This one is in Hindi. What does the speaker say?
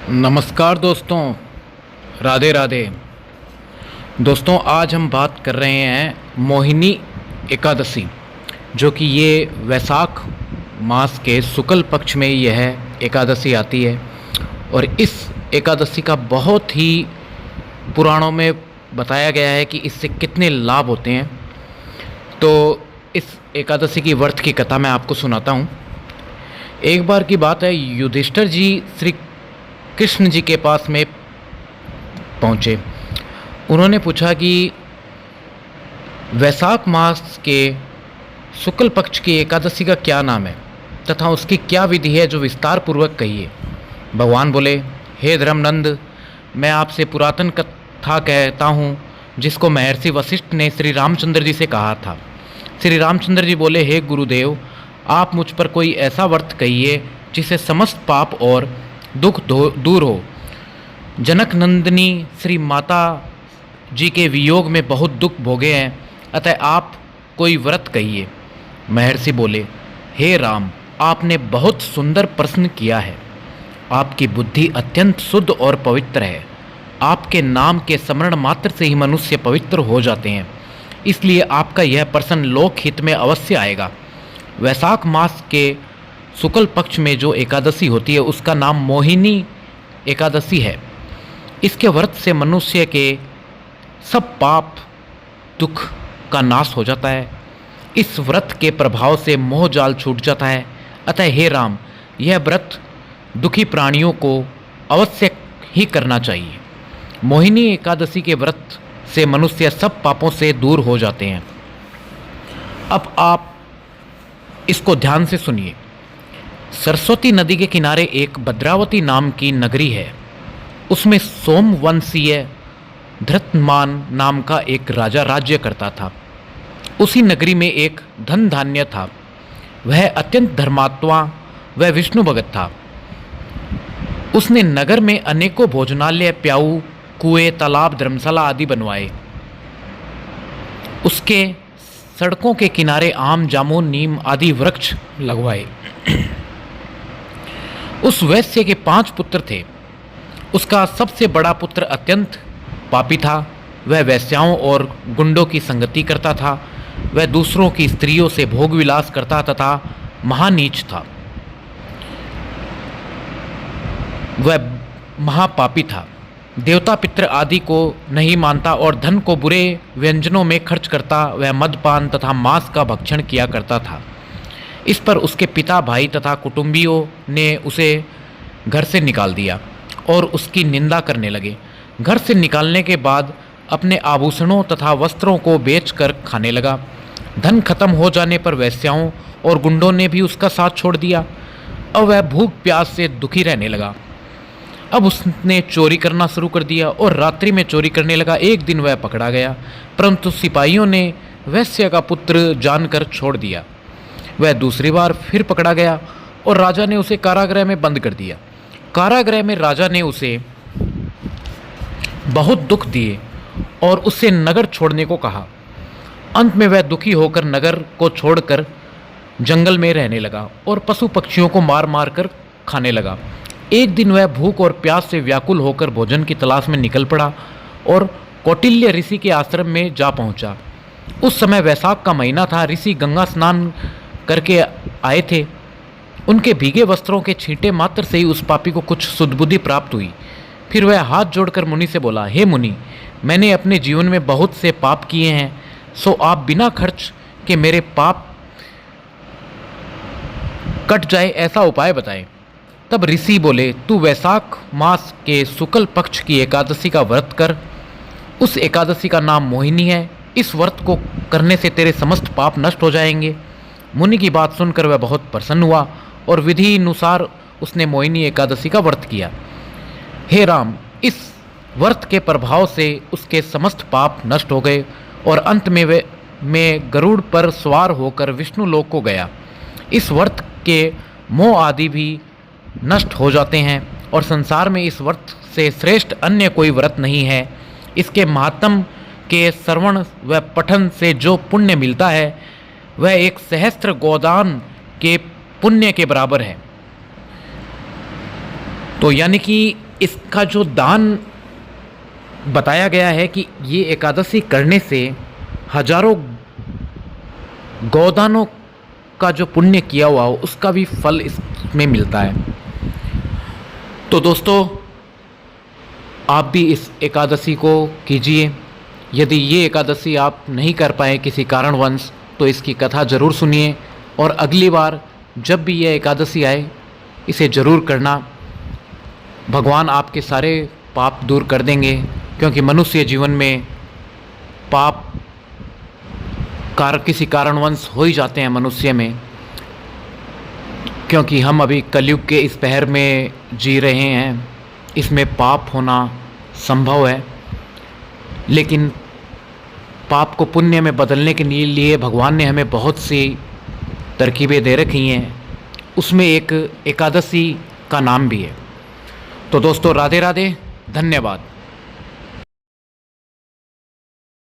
नमस्कार दोस्तों, राधे राधे। दोस्तों, आज हम बात कर रहे हैं मोहिनी एकादशी, जो कि ये वैशाख मास के शुक्ल पक्ष में यह एकादशी आती है। और इस एकादशी का बहुत ही पुराणों में बताया गया है कि इससे कितने लाभ होते हैं। तो इस एकादशी की व्रत की कथा मैं आपको सुनाता हूँ। एक बार की बात है, युधिष्ठिर जी श्री कृष्ण जी के पास में पहुँचे। उन्होंने पूछा कि वैशाख मास के शुक्ल पक्ष की एकादशी का क्या नाम है तथा उसकी क्या विधि है, जो विस्तार पूर्वक कहिए। भगवान बोले, हे धर्मनंद, मैं आपसे पुरातन कथा कहता हूँ जिसको महर्षि वशिष्ठ ने श्री रामचंद्र जी से कहा था। श्री रामचंद्र जी बोले, हे गुरुदेव, आप मुझ पर कोई ऐसा व्रत कहिए जिससे समस्त पाप और दुख दूर हो। जनक नंदिनी श्री माता जी के वियोग में बहुत दुख भोगे हैं, अतः आप कोई व्रत कहिए। महर्षि बोले, हे राम, आपने बहुत सुंदर प्रश्न किया है। आपकी बुद्धि अत्यंत शुद्ध और पवित्र है। आपके नाम के स्मरण मात्र से ही मनुष्य पवित्र हो जाते हैं, इसलिए आपका यह प्रश्न लोक हित में अवश्य आएगा। वैशाख मास के शुक्ल पक्ष में जो एकादशी होती है उसका नाम मोहिनी एकादशी है। इसके व्रत से मनुष्य के सब पाप दुख का नाश हो जाता है। इस व्रत के प्रभाव से मोह जाल छूट जाता है। अतः हे राम, यह व्रत दुखी प्राणियों को अवश्य ही करना चाहिए। मोहिनी एकादशी के व्रत से मनुष्य सब पापों से दूर हो जाते हैं। अब आप इसको ध्यान से सुनिए। सरस्वती नदी के किनारे एक भद्रावती नाम की नगरी है। उसमें सोमवंशीय धृतमान नाम का एक राजा राज्य करता था। उसी नगरी में एक धन धान्य था। वह अत्यंत धर्मात्मा व विष्णु भगत था। उसने नगर में अनेकों भोजनालय, प्याऊ, कुएं, तालाब, धर्मशाला आदि बनवाए। उसके सड़कों के किनारे आम, जामुन, नीम आदि वृक्ष लगवाए। उस वैश्य के 5 पुत्र थे। उसका सबसे बड़ा पुत्र अत्यंत पापी था। वह वैश्याओं और गुंडों की संगति करता था। वह दूसरों की स्त्रियों से भोग विलास करता तथा महानीच था। वह महापापी था। देवता पितृ आदि को नहीं मानता और धन को बुरे व्यंजनों में खर्च करता। वह मदपान तथा मांस का भक्षण किया करता था। इस पर उसके पिता, भाई तथा कुटुंबियों ने उसे घर से निकाल दिया और उसकी निंदा करने लगे। घर से निकालने के बाद अपने आभूषणों तथा वस्त्रों को बेचकर खाने लगा। धन खत्म हो जाने पर वैश्याओं और गुंडों ने भी उसका साथ छोड़ दिया। अब वह भूख प्यास से दुखी रहने लगा। अब उसने चोरी करना शुरू कर दिया और रात्रि में चोरी करने लगा। एक दिन वह पकड़ा गया, परंतु सिपाहियों ने वैश्य का पुत्र जानकर छोड़ दिया। वह दूसरी बार फिर पकड़ा गया और राजा ने उसे कारागृह में बंद कर दिया। कारागृह में राजा ने उसे बहुत दुख दिए और उससे नगर छोड़ने को कहा। अंत में वह दुखी होकर नगर को छोड़कर जंगल में रहने लगा और पशु पक्षियों को मार मार कर खाने लगा। एक दिन वह भूख और प्यास से व्याकुल होकर भोजन की तलाश में निकल पड़ा और कौटिल्य ऋषि के आश्रम में जा पहुंचा। उस समय वैशाख का महीना था। ऋषि गंगा स्नान करके आए थे। उनके भीगे वस्त्रों के छींटे मात्र से ही उस पापी को कुछ सुधबुद्धि प्राप्त हुई। फिर वह हाथ जोड़कर मुनि से बोला, हे मुनि, मैंने अपने जीवन में बहुत से पाप किए हैं, सो आप बिना खर्च के मेरे पाप कट जाए ऐसा उपाय बताएं। तब ऋषि बोले, तू वैशाख मास के शुक्ल पक्ष की एकादशी का व्रत कर। उस एकादशी का नाम मोहिनी है। इस व्रत को करने से तेरे समस्त पाप नष्ट हो जाएंगे। मुनि की बात सुनकर वह बहुत प्रसन्न हुआ और विधि अनुसार उसने मोहिनी एकादशी का व्रत किया। हे राम, इस व्रत के प्रभाव से उसके समस्त पाप नष्ट हो गए और अंत में वे गरुड़ पर सवार होकर विष्णु लोक को गया। इस व्रत के मोह आदि भी नष्ट हो जाते हैं और संसार में इस व्रत से श्रेष्ठ अन्य कोई व्रत नहीं है। इसके महात्म के श्रवण व पठन से जो पुण्य मिलता है वह एक सहस्त्र गोदान के पुण्य के बराबर है। तो यानी कि इसका जो दान बताया गया है कि ये एकादशी करने से हजारों गोदानों का जो पुण्य किया हुआ हो उसका भी फल इसमें मिलता है। तो दोस्तों, आप भी इस एकादशी को कीजिए। यदि ये एकादशी आप नहीं कर पाए किसी कारणवश तो इसकी कथा ज़रूर सुनिए, और अगली बार जब भी यह एकादशी आए इसे ज़रूर करना। भगवान आपके सारे पाप दूर कर देंगे, क्योंकि मनुष्य जीवन में पाप किसी कारणवश हो ही जाते हैं मनुष्य में, क्योंकि हम अभी कलयुग के इस पहर में जी रहे हैं। इसमें पाप होना संभव है, लेकिन पाप को पुण्य में बदलने के लिए भगवान ने हमें बहुत सी तरकीबें दे रखी हैं। उसमें एक एकादशी का नाम भी है। तो दोस्तों, राधे राधे, धन्यवाद।